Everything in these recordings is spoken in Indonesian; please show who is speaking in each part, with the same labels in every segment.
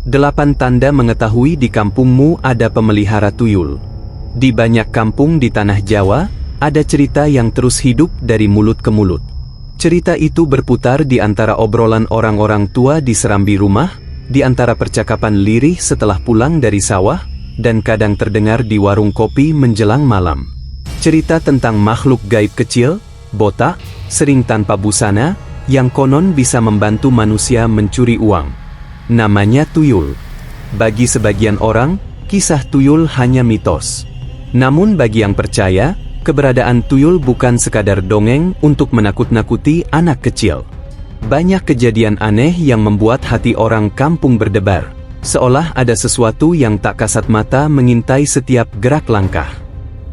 Speaker 1: 8 tanda mengetahui di kampungmu ada pemelihara tuyul. Di banyak kampung di tanah Jawa, ada cerita yang terus hidup dari mulut ke mulut. Cerita itu berputar di antara obrolan orang-orang tua di serambi rumah, di antara percakapan lirih setelah pulang dari sawah, dan kadang terdengar di warung kopi menjelang malam. Cerita tentang makhluk gaib kecil, botak, sering tanpa busana, yang konon bisa membantu manusia mencuri uang. Namanya tuyul. Bagi sebagian orang, kisah tuyul hanya mitos. Namun bagi yang percaya, keberadaan tuyul bukan sekadar dongeng untuk menakut-nakuti anak kecil. Banyak kejadian aneh yang membuat hati orang kampung berdebar, seolah ada sesuatu yang tak kasat mata mengintai setiap gerak langkah.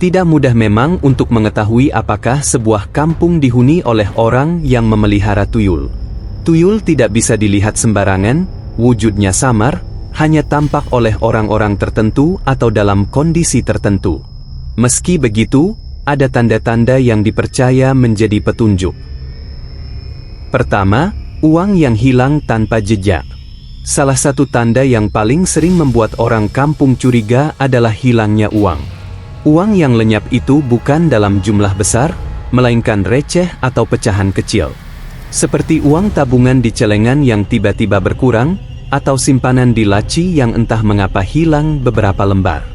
Speaker 1: Tidak mudah memang untuk mengetahui apakah sebuah kampung dihuni oleh orang yang memelihara tuyul. Tuyul tidak bisa dilihat sembarangan, wujudnya samar, hanya tampak oleh orang-orang tertentu atau dalam kondisi tertentu. Meski begitu, ada tanda-tanda yang dipercaya menjadi petunjuk. Pertama, uang yang hilang tanpa jejak. Salah satu tanda yang paling sering membuat orang kampung curiga adalah hilangnya uang. Uang yang lenyap itu bukan dalam jumlah besar, melainkan receh atau pecahan kecil. Seperti uang tabungan di celengan yang tiba-tiba berkurang, atau simpanan di laci yang entah mengapa hilang beberapa lembar.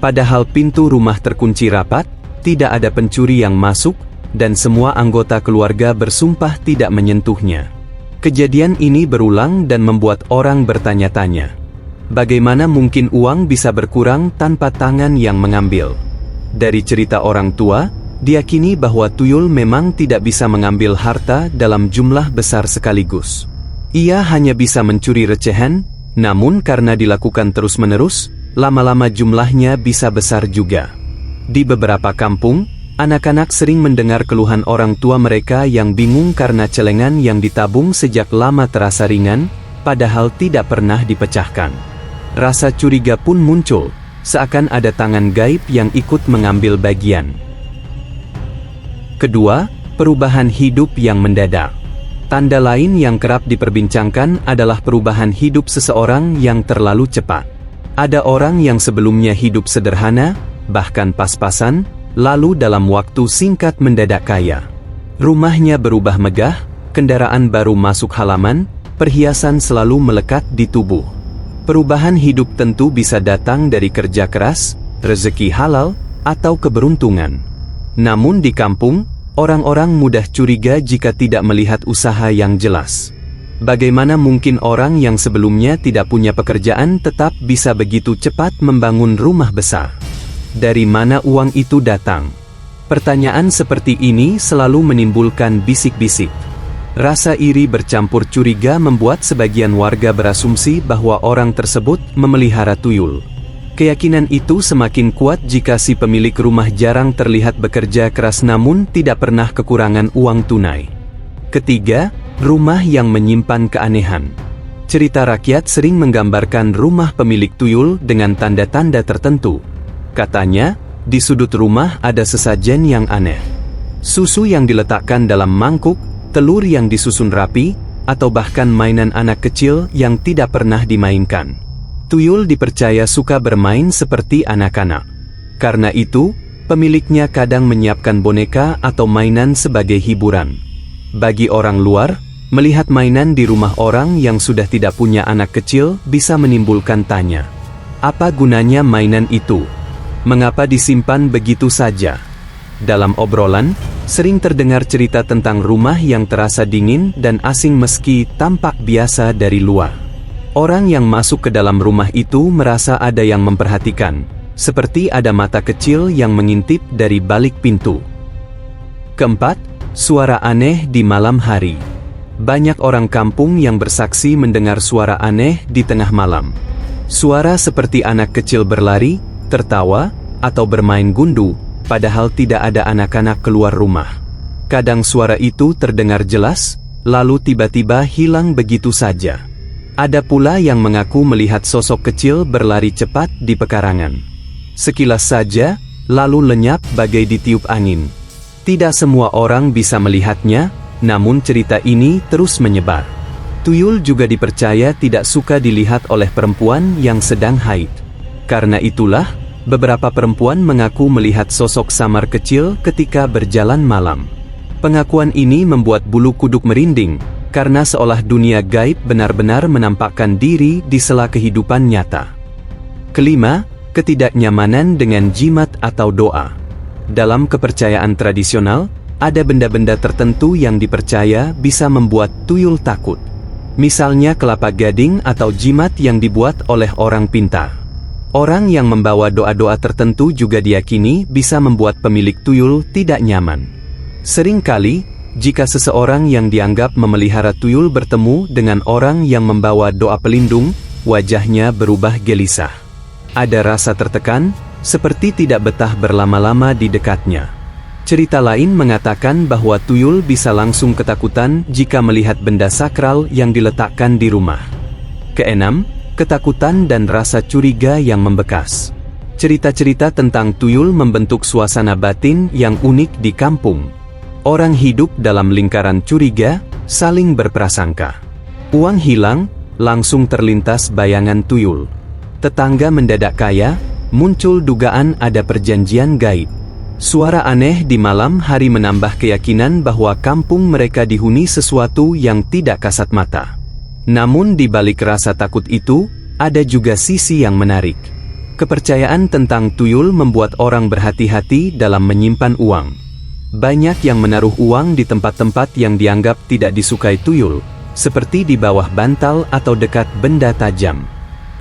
Speaker 1: Padahal pintu rumah terkunci rapat, tidak ada pencuri yang masuk, dan semua anggota keluarga bersumpah tidak menyentuhnya. Kejadian ini berulang dan membuat orang bertanya-tanya. Bagaimana mungkin uang bisa berkurang tanpa tangan yang mengambil? Dari cerita orang tua, diyakini bahwa tuyul memang tidak bisa mengambil harta dalam jumlah besar sekaligus. Ia hanya bisa mencuri recehan, namun karena dilakukan terus-menerus, lama-lama jumlahnya bisa besar juga. Di beberapa kampung, anak-anak sering mendengar keluhan orang tua mereka yang bingung karena celengan yang ditabung sejak lama terasa ringan, padahal tidak pernah dipecahkan. Rasa curiga pun muncul, seakan ada tangan gaib yang ikut mengambil bagian. Kedua, perubahan hidup yang mendadak. Tanda lain yang kerap diperbincangkan adalah perubahan hidup seseorang yang terlalu cepat. Ada orang yang sebelumnya hidup sederhana, bahkan pas-pasan, lalu dalam waktu singkat mendadak kaya. Rumahnya berubah megah, kendaraan baru masuk halaman, perhiasan selalu melekat di tubuh. Perubahan hidup tentu bisa datang dari kerja keras, rezeki halal, atau keberuntungan. Namun di kampung, orang-orang mudah curiga jika tidak melihat usaha yang jelas. Bagaimana mungkin orang yang sebelumnya tidak punya pekerjaan tetap bisa begitu cepat membangun rumah besar? Dari mana uang itu datang? Pertanyaan seperti ini selalu menimbulkan bisik-bisik. Rasa iri bercampur curiga membuat sebagian warga berasumsi bahwa orang tersebut memelihara tuyul. Keyakinan itu semakin kuat jika si pemilik rumah jarang terlihat bekerja keras namun tidak pernah kekurangan uang tunai. Ketiga, rumah yang menyimpan keanehan. Cerita rakyat sering menggambarkan rumah pemilik tuyul dengan tanda-tanda tertentu. Katanya, di sudut rumah ada sesajen yang aneh. Susu yang diletakkan dalam mangkuk, telur yang disusun rapi, atau bahkan mainan anak kecil yang tidak pernah dimainkan. Tuyul dipercaya suka bermain seperti anak-anak. Karena itu, pemiliknya kadang menyiapkan boneka atau mainan sebagai hiburan. Bagi orang luar, melihat mainan di rumah orang yang sudah tidak punya anak kecil bisa menimbulkan tanya. Apa gunanya mainan itu? Mengapa disimpan begitu saja? Dalam obrolan, sering terdengar cerita tentang rumah yang terasa dingin dan asing meski tampak biasa dari luar. Orang yang masuk ke dalam rumah itu merasa ada yang memperhatikan, seperti ada mata kecil yang mengintip dari balik pintu. Keempat, suara aneh di malam hari. Banyak orang kampung yang bersaksi mendengar suara aneh di tengah malam. Suara seperti anak kecil berlari, tertawa, atau bermain gundu, padahal tidak ada anak-anak keluar rumah. Kadang suara itu terdengar jelas, lalu tiba-tiba hilang begitu saja. Ada pula yang mengaku melihat sosok kecil berlari cepat di pekarangan. Sekilas saja, lalu lenyap bagai ditiup angin. Tidak semua orang bisa melihatnya, namun cerita ini terus menyebar. Tuyul juga dipercaya tidak suka dilihat oleh perempuan yang sedang haid. Karena itulah, beberapa perempuan mengaku melihat sosok samar kecil ketika berjalan malam. Pengakuan ini membuat bulu kuduk merinding, karena seolah dunia gaib benar-benar menampakkan diri di sela kehidupan nyata. Kelima, ketidaknyamanan dengan jimat atau doa. Dalam kepercayaan tradisional, ada benda-benda tertentu yang dipercaya bisa membuat tuyul takut. Misalnya kelapa gading atau jimat yang dibuat oleh orang pintar. Orang yang membawa doa-doa tertentu juga diyakini bisa membuat pemilik tuyul tidak nyaman. Seringkali, jika seseorang yang dianggap memelihara tuyul bertemu dengan orang yang membawa doa pelindung, wajahnya berubah gelisah. Ada rasa tertekan, seperti tidak betah berlama-lama di dekatnya. Cerita lain mengatakan bahwa tuyul bisa langsung ketakutan jika melihat benda sakral yang diletakkan di rumah. Keenam, ketakutan dan rasa curiga yang membekas. Cerita-cerita tentang tuyul membentuk suasana batin yang unik di kampung. Orang hidup dalam lingkaran curiga, saling berprasangka. Uang hilang, langsung terlintas bayangan tuyul. Tetangga mendadak kaya, muncul dugaan ada perjanjian gaib. Suara aneh di malam hari menambah keyakinan bahwa kampung mereka dihuni sesuatu yang tidak kasat mata. Namun di balik rasa takut itu, ada juga sisi yang menarik. Kepercayaan tentang tuyul membuat orang berhati-hati dalam menyimpan uang. Banyak yang menaruh uang di tempat-tempat yang dianggap tidak disukai tuyul, seperti di bawah bantal atau dekat benda tajam.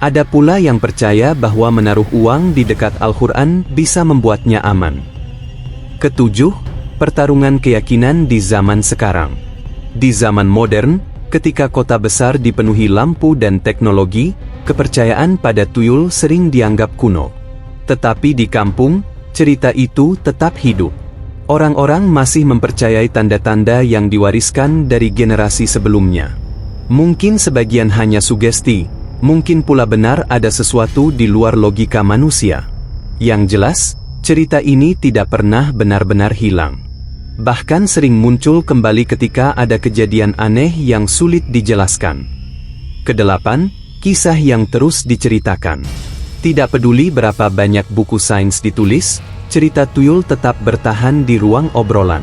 Speaker 1: Ada pula yang percaya bahwa menaruh uang di dekat Al-Quran bisa membuatnya aman. Ketujuh, pertarungan keyakinan di zaman sekarang. Di zaman modern, ketika kota besar dipenuhi lampu dan teknologi, kepercayaan pada tuyul sering dianggap kuno. Tetapi di kampung, cerita itu tetap hidup. Orang-orang masih mempercayai tanda-tanda yang diwariskan dari generasi sebelumnya. Mungkin sebagian hanya sugesti, mungkin pula benar ada sesuatu di luar logika manusia. Yang jelas, cerita ini tidak pernah benar-benar hilang. Bahkan sering muncul kembali ketika ada kejadian aneh yang sulit dijelaskan. Kedelapan, kisah yang terus diceritakan. Tidak peduli berapa banyak buku sains ditulis, cerita tuyul tetap bertahan di ruang obrolan.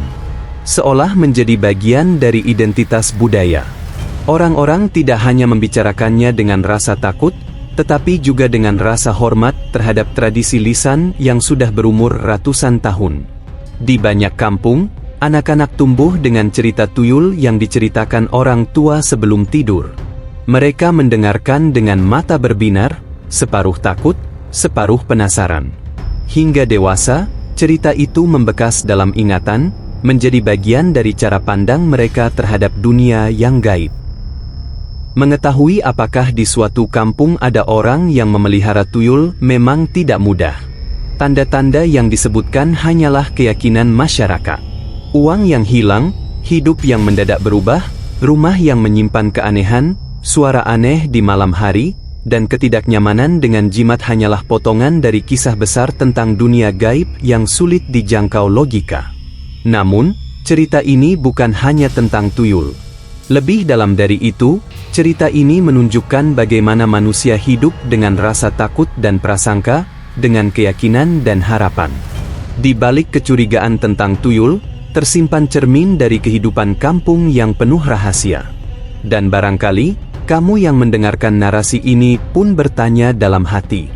Speaker 1: Seolah menjadi bagian dari identitas budaya. Orang-orang tidak hanya membicarakannya dengan rasa takut, tetapi juga dengan rasa hormat terhadap tradisi lisan yang sudah berumur ratusan tahun. Di banyak kampung, anak-anak tumbuh dengan cerita tuyul yang diceritakan orang tua sebelum tidur. Mereka mendengarkan dengan mata berbinar, separuh takut, separuh penasaran. Hingga dewasa, cerita itu membekas dalam ingatan, menjadi bagian dari cara pandang mereka terhadap dunia yang gaib. Mengetahui apakah di suatu kampung ada orang yang memelihara tuyul memang tidak mudah. Tanda-tanda yang disebutkan hanyalah keyakinan masyarakat. Uang yang hilang, hidup yang mendadak berubah, rumah yang menyimpan keanehan, suara aneh di malam hari, dan ketidaknyamanan dengan jimat hanyalah potongan dari kisah besar tentang dunia gaib yang sulit dijangkau logika. Namun, cerita ini bukan hanya tentang tuyul. Lebih dalam dari itu, cerita ini menunjukkan bagaimana manusia hidup dengan rasa takut dan prasangka, dengan keyakinan dan harapan. Di balik kecurigaan tentang tuyul, tersimpan cermin dari kehidupan kampung yang penuh rahasia. Dan barangkali, kamu yang mendengarkan narasi ini pun bertanya dalam hati,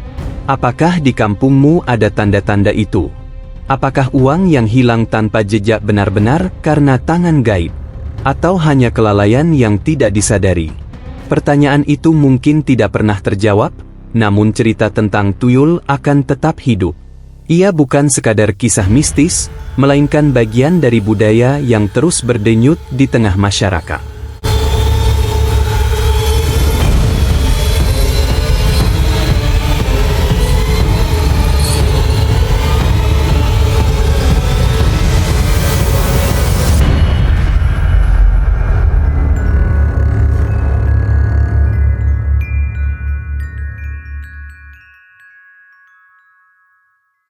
Speaker 1: apakah di kampungmu ada tanda-tanda itu? Apakah uang yang hilang tanpa jejak benar-benar karena tangan gaib? Atau hanya kelalaian yang tidak disadari? Pertanyaan itu mungkin tidak pernah terjawab, namun cerita tentang tuyul akan tetap hidup. Ia bukan sekadar kisah mistis, melainkan bagian dari budaya yang terus berdenyut di tengah masyarakat.